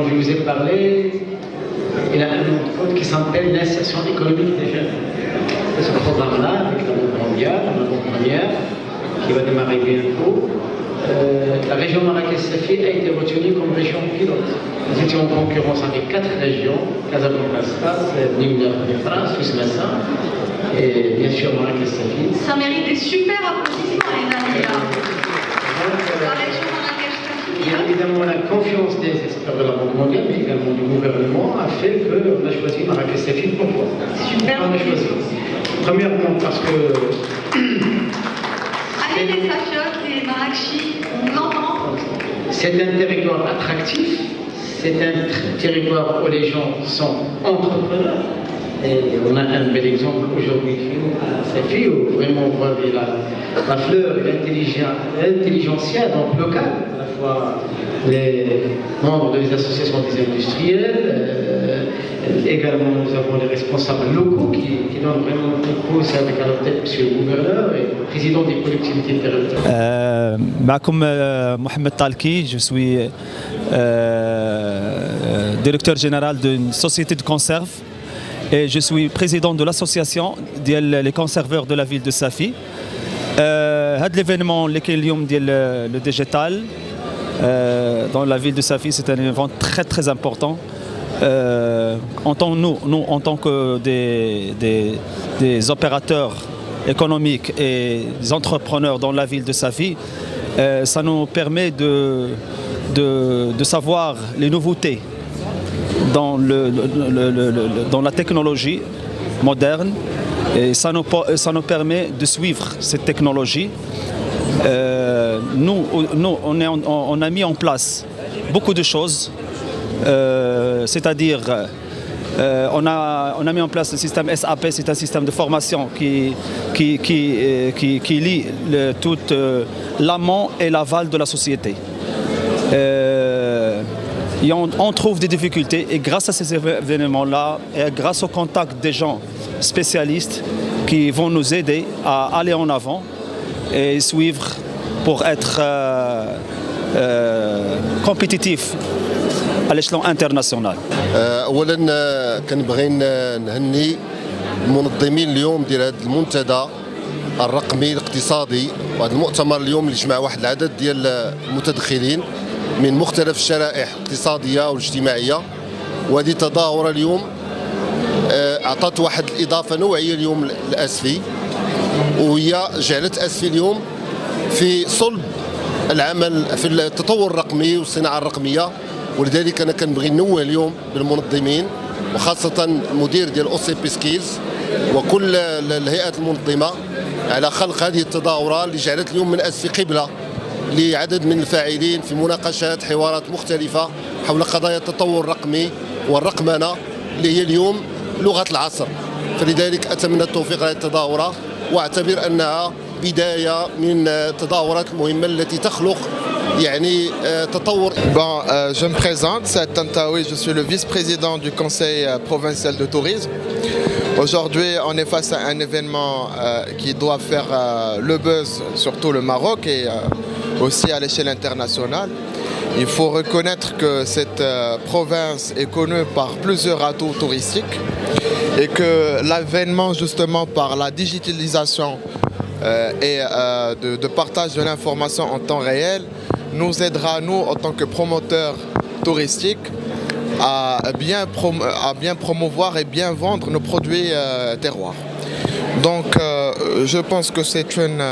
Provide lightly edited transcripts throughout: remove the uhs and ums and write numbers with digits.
je vous ai parlé, il a un code qui s'appelle l'insertion économique des jeunes. C'est ce programme-là, avec la Banque mondiale, la Banque première, qui va démarrer bientôt. La région Marrakech-Safi a été retenue comme région pilote. Nous étions en concurrence avec 4 régions, Casablanca, Nimna, France, Suisse-Massa, et bien sûr Marrakech-Safi. Ça mérite des super applaudissements, les amis. La région Marrakech-Safi. Bien évidemment, la confiance des experts de la Banque mondiale, mais également du gouvernement, a fait qu'on a choisi Marrakech-Safi. Pourquoi? Super. On a choisi. Premièrement, parce que Avec les Safiotes, les Marrakchi, on l'entend. c'est un territoire attractif, c'est un territoire où les gens sont entrepreneurs. Et on a un bel exemple aujourd'hui à Safi, où vraiment on voit la fleur et l'intelligentsia donc locale, à la fois les membres des associations des industriels, également nous avons les responsables locaux qui donnent vraiment un coup pouce avec à la tête M. le gouverneur et le président des collectivités territoriales. معكم Mohamed Talki, je suis directeur général d'une société de conserve et je suis président de l'association des conserveurs de la ville de Safi. هذا l'événement اليوم ديال le digital dans la ville de Safi, c'est un événement très très important. Nous, en tant que des opérateurs économiques et des entrepreneurs dans la ville de Safi, ça nous permet de savoir les nouveautés dans la technologie moderne, et ça nous permet de suivre cette technologie. Nous, on a mis en place beaucoup de choses. C'est-à-dire, on a mis en place le système SAP, c'est un système de formation qui lie toute l'amont et l'aval de la société. Et on trouve des difficultés, et grâce à ces événements-là, et grâce au contact des gens spécialistes qui vont nous aider à aller en avant et suivre pour être compétitifs à l'échelon international. اولا كنبغي نهني المنظمين اليوم ديال هذا المنتدى الرقمي الاقتصادي، وهذا المؤتمر اليوم اللي جمع واحد العدد ديال المتدخلين من مختلف الشرائح الاقتصاديه والاجتماعيه. وهذه التظاهره اليوم اعطت واحد الاضافه نوعيه اليوم لاسفي، وهي جعلت اسفي اليوم في صلب العمل في التطور الرقمي والصناعه الرقميه. ولذلك انا كنبغي نوه اليوم بالمنظمين، وخاصه المدير ديال او سي بي سكيلز وكل الهيئات المنظمه على خلق هذه التظاهره اللي جعلت اليوم من اسفي قبله لعدد من الفاعلين في مناقشات حوارات مختلفه حول قضايا التطور الرقمي والرقمنه اللي هي اليوم لغه العصر. فلذلك اتمنى التوفيق لهذه التظاهره، واعتبر انها بدايه من التظاهرات المهمه التي تخلق Bon, je me présente, c'est Tantaoui, je suis le vice-président du conseil provincial de tourisme. Aujourd'hui, on est face à un événement qui doit faire le buzz sur tout le Maroc et aussi à l'échelle internationale. Il faut reconnaître que cette province est connue par plusieurs atouts touristiques et que l'avènement justement par la digitalisation et de partage de l'information en temps réel nous aidera, nous, en tant que promoteurs touristiques, à bien promouvoir et bien vendre nos produits terroirs. Donc, je pense que c'est une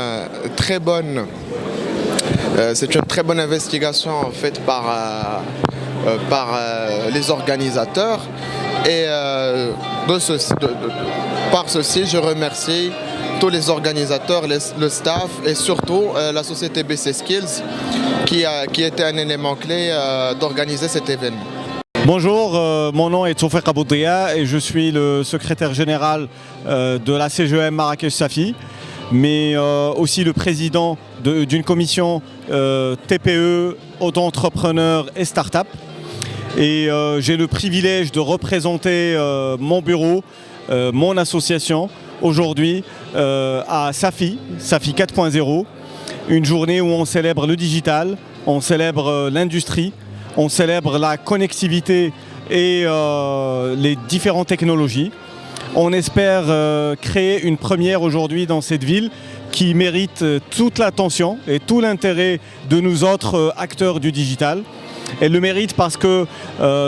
très bonne investigation faite par les organisateurs. Et par ceci, je remercie tous les organisateurs, le staff et surtout la société BC Skills qui était un élément clé d'organiser cet événement. Bonjour, mon nom est Soufek Aboudia et je suis le secrétaire général de la CGM Marrakech-Safi, mais aussi le président d'une commission TPE, auto-entrepreneurs et start-up. Et j'ai le privilège de représenter mon bureau, mon association, aujourd'hui à Safi 4.0, une journée où on célèbre le digital, on célèbre l'industrie, on célèbre la connectivité et les différentes technologies. On espère créer une première aujourd'hui dans cette ville qui mérite toute l'attention et tout l'intérêt de nous autres acteurs du digital. Elle le mérite parce que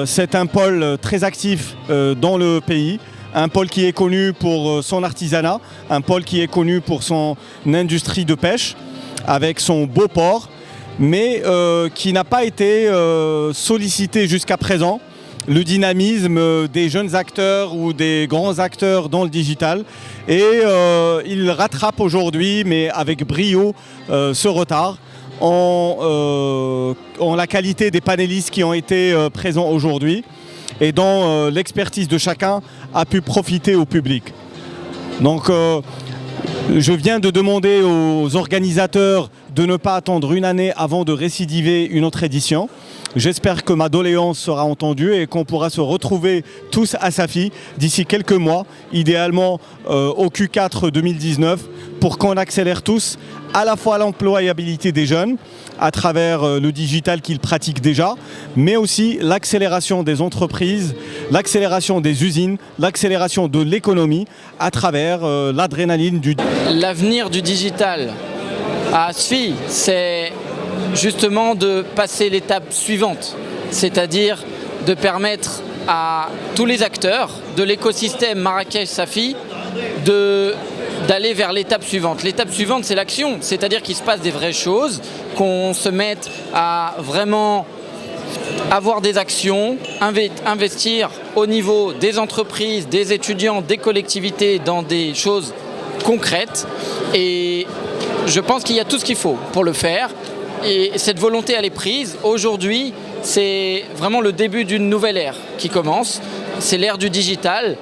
c'est un pôle très actif dans le pays, un pôle qui est connu pour son artisanat, un pôle qui est connu pour son industrie de pêche, avec son beau port, mais qui n'a pas été sollicité jusqu'à présent. Le dynamisme des jeunes acteurs ou des grands acteurs dans le digital. Et il rattrape aujourd'hui, mais avec brio, ce retard en la qualité des panélistes qui ont été présents aujourd'hui et dont l'expertise de chacun a pu profiter au public. Donc je viens de demander aux organisateurs de ne pas attendre une année avant de récidiver une autre édition. J'espère que ma doléance sera entendue et qu'on pourra se retrouver tous à Safi d'ici quelques mois, idéalement au Q4 2019, pour qu'on accélère tous à la fois l'employabilité des jeunes à travers le digital qu'ils pratiquent déjà, mais aussi l'accélération des entreprises, l'accélération des usines, l'accélération de l'économie à travers l'adrénaline du... L'avenir du digital à Safi, c'est justement de passer l'étape suivante, c'est-à-dire de permettre à tous les acteurs de l'écosystème Marrakech-Safi d'aller vers l'étape suivante. L'étape suivante, c'est l'action, c'est-à-dire qu'il se passe des vraies choses, qu'on se mette à vraiment avoir des actions, investir au niveau des entreprises, des étudiants, des collectivités dans des choses concrètes. Et je pense qu'il y a tout ce qu'il faut pour le faire. Et cette volonté, elle est prise. Aujourd'hui, c'est vraiment le début d'une nouvelle ère qui commence. C'est l'ère du digital,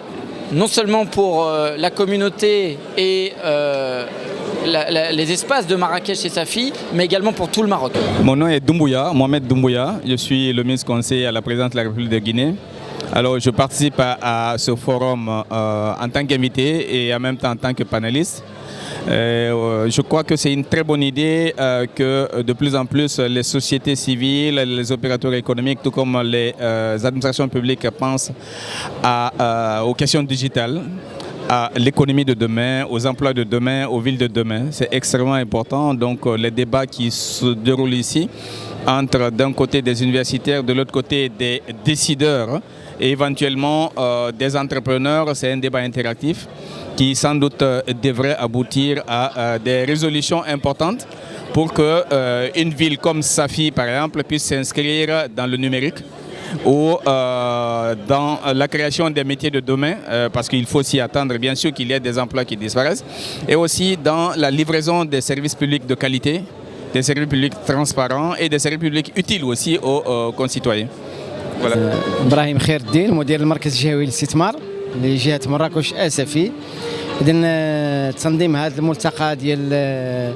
non seulement pour la communauté et les espaces de Marrakech et Safi, mais également pour tout le Maroc. Mon nom est Doumbouya, Mohamed Doumbouya. Je suis le ministre conseiller à la présidence de la République de Guinée. Alors, je participe à ce forum en tant qu'invité et en même temps en tant que panéliste. Je crois que c'est une très bonne idée que de plus en plus les sociétés civiles, les opérateurs économiques, tout comme les administrations publiques pensent aux questions digitales, à l'économie de demain, aux emplois de demain, aux villes de demain. C'est extrêmement important. Donc les débats qui se déroulent ici entre d'un côté des universitaires, de l'autre côté des décideurs et éventuellement des entrepreneurs, c'est un débat interactif qui sans doute devrait aboutir à des résolutions importantes pour qu'une ville comme Safi, par exemple, puisse s'inscrire dans le numérique ou dans la création des métiers de demain, parce qu'il faut s'y attendre, bien sûr, qu'il y ait des emplois qui disparaissent, et aussi dans la livraison des services publics de qualité, des services publics transparents et des services publics utiles aussi aux concitoyens. Voilà. إبراهيم خير الدين مدير المركز الجهوي للاستثمار لجهة مراكش آسفي. إذن تنظيم هذا الملتقى ديال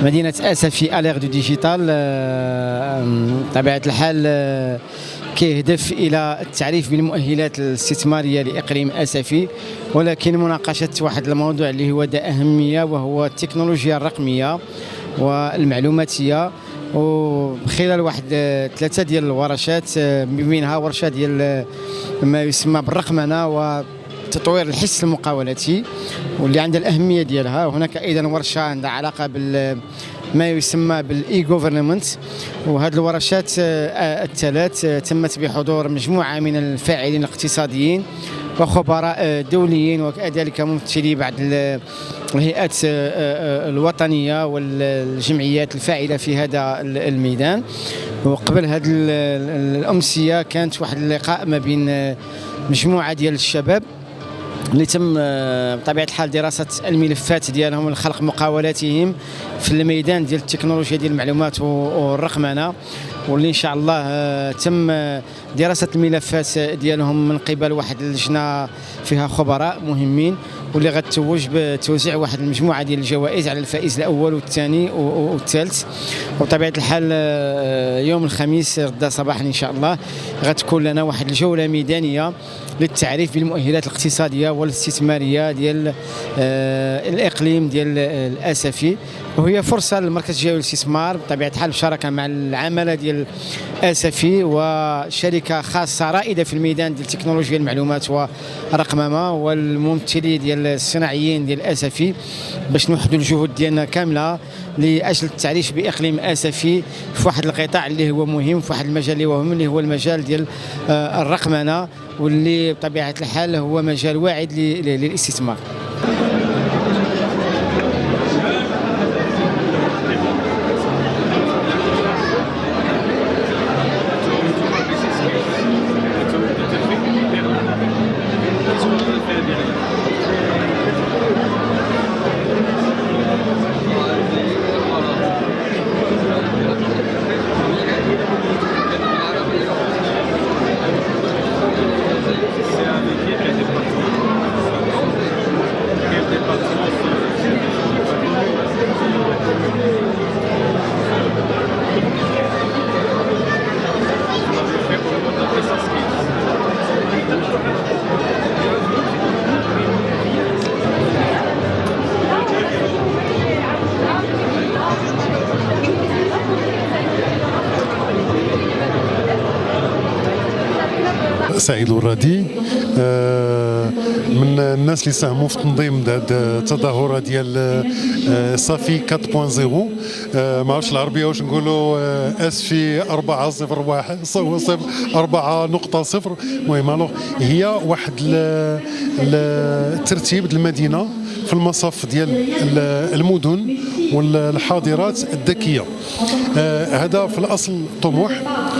مدينة آسفي أليغ دو ديجيتال بطبيعة الحال كيهدف إلى التعريف بالمؤهلات الاستثمارية لإقليم آسفي، ولكن مناقشة واحد الموضوع اللي هو ذا أهمية وهو التكنولوجيا الرقمية والمعلوماتية، وخلال واحد 3 ديال الورشات منها ورشة ديال ما يسمى بالرقمنة وتطوير الحس المقاولاتي واللي عندها الأهمية ديالها. وهناك أيضا ورشة عندها علاقة ما يسمى بالاي جوفرنمنت. وهذه الورشات الثلاث تمت بحضور مجموعة من الفاعلين الاقتصاديين وخبراء دوليين وكذلك ممثلي بعض الهيئات الوطنية والجمعيات الفاعلة في هذا الميدان. وقبل هذه الأمسية كانت واحد اللقاء ما بين مجموعة ديال الشباب اللي تم بطبيعة الحال دراسة الملفات ديالهم لخلق مقاولاتهم في الميدان ديال التكنولوجيا ديال المعلومات والرقمنة، واللي ان شاء الله تم دراسة الملفات ديالهم من قبل واحد اللجنة فيها خبراء مهمين، واللي غتتوج بتوزيع واحد المجموعة ديال الجوائز على الفائز الأول والثاني والثالث. وبطبيعة الحال يوم الخميس غدا صباحا إن شاء الله غتكون لنا واحد الجولة ميدانية للتعريف بالمؤهلات الاقتصادية والاستثمارية ديال الإقليم ديال الآسفي. وهي فرصه للمركز الجهوي للاستثمار بطبيعه الحال بشراكه مع العماله ديال اسفي وشركه خاصه رائده في الميدان ديال تكنولوجيا المعلومات والرقمنه والممثلين ديال الصناعيين ديال اسفي باش نوحدوا الجهود ديالنا كامله لاجل التعريش باقليم اسفي في واحد القطاع اللي هو مهم، في واحد المجال اللي هو مهم، اللي هو المجال ديال الرقمنه، واللي بطبيعه الحال هو مجال واعد للاستثمار. سعيد الورادي من الناس اللي ساهموا في تنظيم هذه التظاهره ديال صافي 4.0. ما عرفتش العربيه واش نقولوا اسفي 4.0 المهم هي واحد الترتيب المدينه في المصاف ديال المدن والحاضرات الذكيه. هذا في الاصل طموح،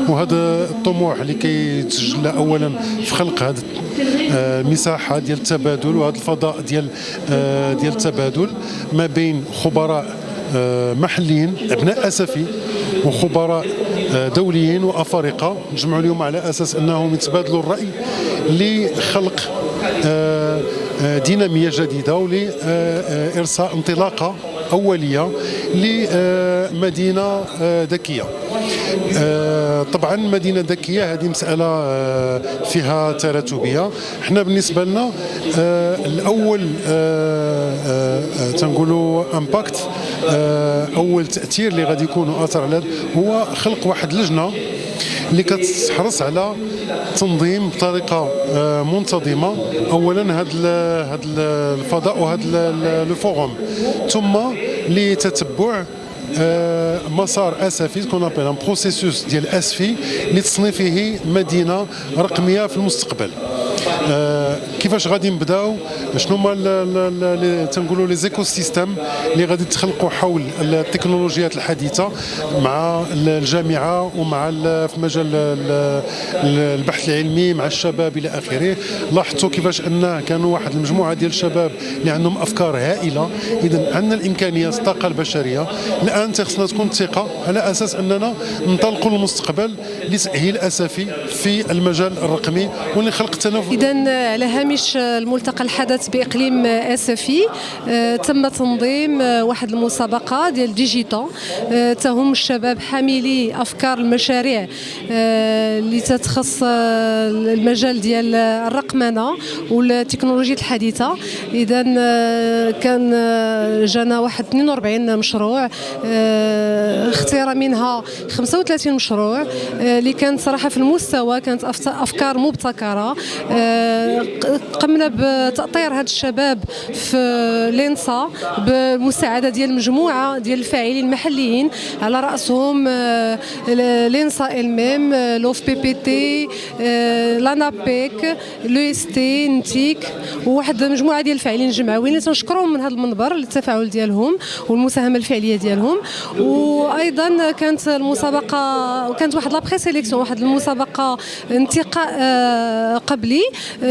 وهذا الطموح اللي كيتسجل اولا في خلق هذه المساحه ديال التبادل وهذا الفضاء ديال التبادل ما بين خبراء محليين ابناء اسفي وخبراء دوليين وافارقه نجمعوا اليوم على اساس انهم يتبادلوا الراي لخلق ديناميه جديده ولارساء انطلاقه اوليه لمدينه ذكيه. طبعا مدينه ذكيه هذه مساله فيها تراتبيه. احنا بالنسبه لنا الاول تنقولوا امباكت، اول تاثير اللي غادي يكون اثر على هو خلق واحد اللجنه اللي كتحرص على تنظيم بطريقه منتظمه اولا هذا الفضاء وهذا الفوروم، ثم لتتبع مسار اسفي كون ابل ان بروسيسوس ديال اسفي لتصنيفه مدينه رقميه في المستقبل. كيفاش غادي نبداو، شنو هما تنقولوا لي زيكو سيستيم اللي غادي تخلقوا حول التكنولوجيات الحديثه مع الجامعه ومع في مجال البحث العلمي مع الشباب الى اخره. لاحظتوا كيفاش ان كانوا واحد المجموعه ديال الشباب اللي عندهم افكار هائله. اذا عندنا الامكانيات الطاقه البشريه الان خصنا تكون الثقه على اساس اننا ننطلقوا للمستقبل لتاهيل اسفي في المجال الرقمي ونخلق التنافس. إذا على هامش الملتقى الحدث بإقليم آسفي تم تنظيم واحد المسابقة ديال ديجيتال تهم الشباب حاملي أفكار المشاريع اللي تتخص المجال ديال الرقمنة والتكنولوجيا الحديثة. إذا كان جانا واحد 42 مشروع، اختار منها 35 مشروع اللي كانت صراحة في المستوى كانت أفكار مبتكرة. قمنا بتأطير هاد الشباب في لينسا بمساعدة ديال مجموعة ديال الفاعلين المحليين على رأسهم لينسا الميم، لوف بي بي تي، لانابيك، لو اس تي، نتيك، وواحد مجموعة ديال الفاعلين الجمعويين اللي تنشكرهم من هذا المنبر للتفاعل ديالهم والمساهمة الفعلية ديالهم. وأيضا كانت المسابقة وكانت واحد لابخي سيليكسيون، واحد المسابقة انتقاء قبلي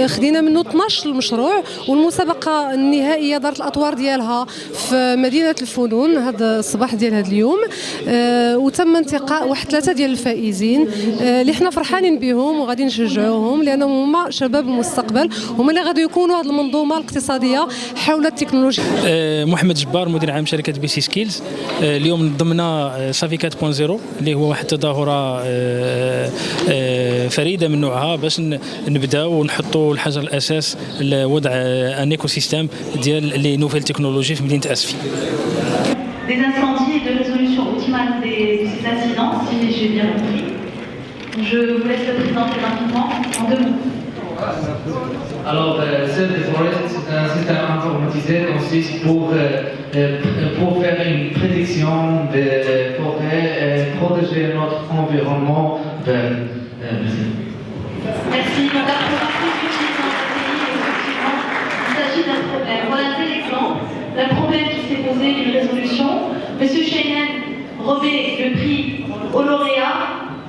خدينا منه 12 المشروع، والمسابقه النهائيه دارت الاطوار ديالها في مدينه الفنون هذا الصباح ديال هذا اليوم. وتم انتقاء واحد 3 ديال الفائزين اللي حنا فرحانين بهم وغادي نشجعوهم لانهم هما شباب المستقبل، هما اللي غادي يكونوا هذه المنظومه الاقتصاديه حول التكنولوجيا. محمد جبار مدير عام شركه بي سي سكيلز. اليوم ضمنا صافي 4.0 اللي هو واحد التظاهره فريده من نوعها باش نبداو ونحطوا الحجر الاساس لوضع ان ايكو سيستيم ديال لي نوفيل تكنولوجي في مدينه اسفي. Je vous laisse le présenter rapidement en 2 mots. Alors, Save the Forest, c'est un système informatisé qui consiste pour faire une prédiction des forêts et protéger notre environnement. Merci. Madame, pour la prise d'utile dans le pays, effectivement, il s'agit d'un problème. Voilà tel exemple d'un problème qui s'est posé d'une résolution. Monsieur Sheinen remet le prix au lauréat,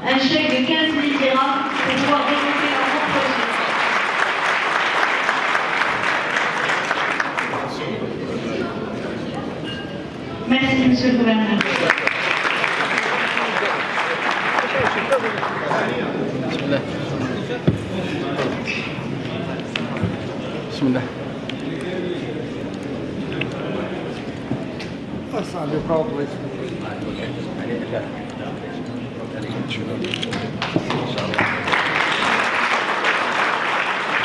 un chèque de 15 000 dirhams pour pouvoir développer un bon projet. Merci, monsieur le gouverneur. بسم الله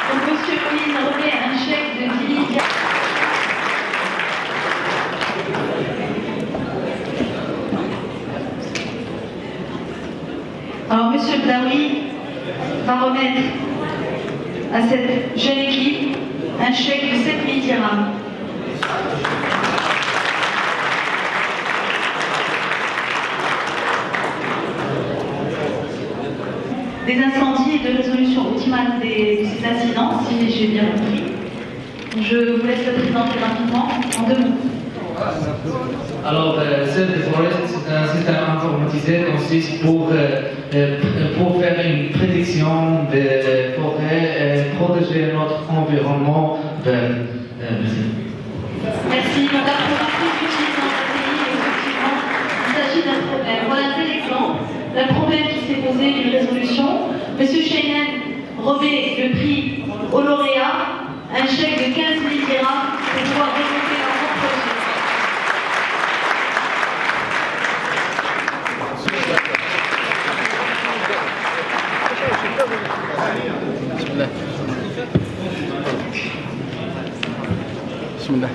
Donc, monsieur Moïse remet un chèque de 10 000 dirhams. Alors, monsieur Blaoui va remettre à cette jeune équipe un chèque de 7 000 dirhams. Des incendies et de résolution optimale de ces incidents, si j'ai bien compris. Je vous laisse le présenter rapidement en 2 mots. Alors, Save the Forest, c'est un système informatisé qui consiste pour faire une prédiction des forêts et protéger notre environnement. Merci. Madame, pour la prise d'utile dans le pays, effectivement, il s'agit d'un problème. Voilà tel exemple d'un problème qui s'est posé d'une résolution. Monsieur Sheinen remet le prix au lauréat, un chèque de 15 000 dirhams pour pouvoir développer un bon projet. بسم الله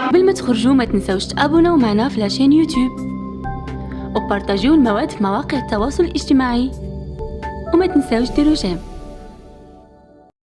قبل ما تخرجوا ما تنسوش تابوناو معنا في لاشين يوتيوب وبارطاجيو المواد في مواقع التواصل الاجتماعي وما تنسوش ديروا جيم.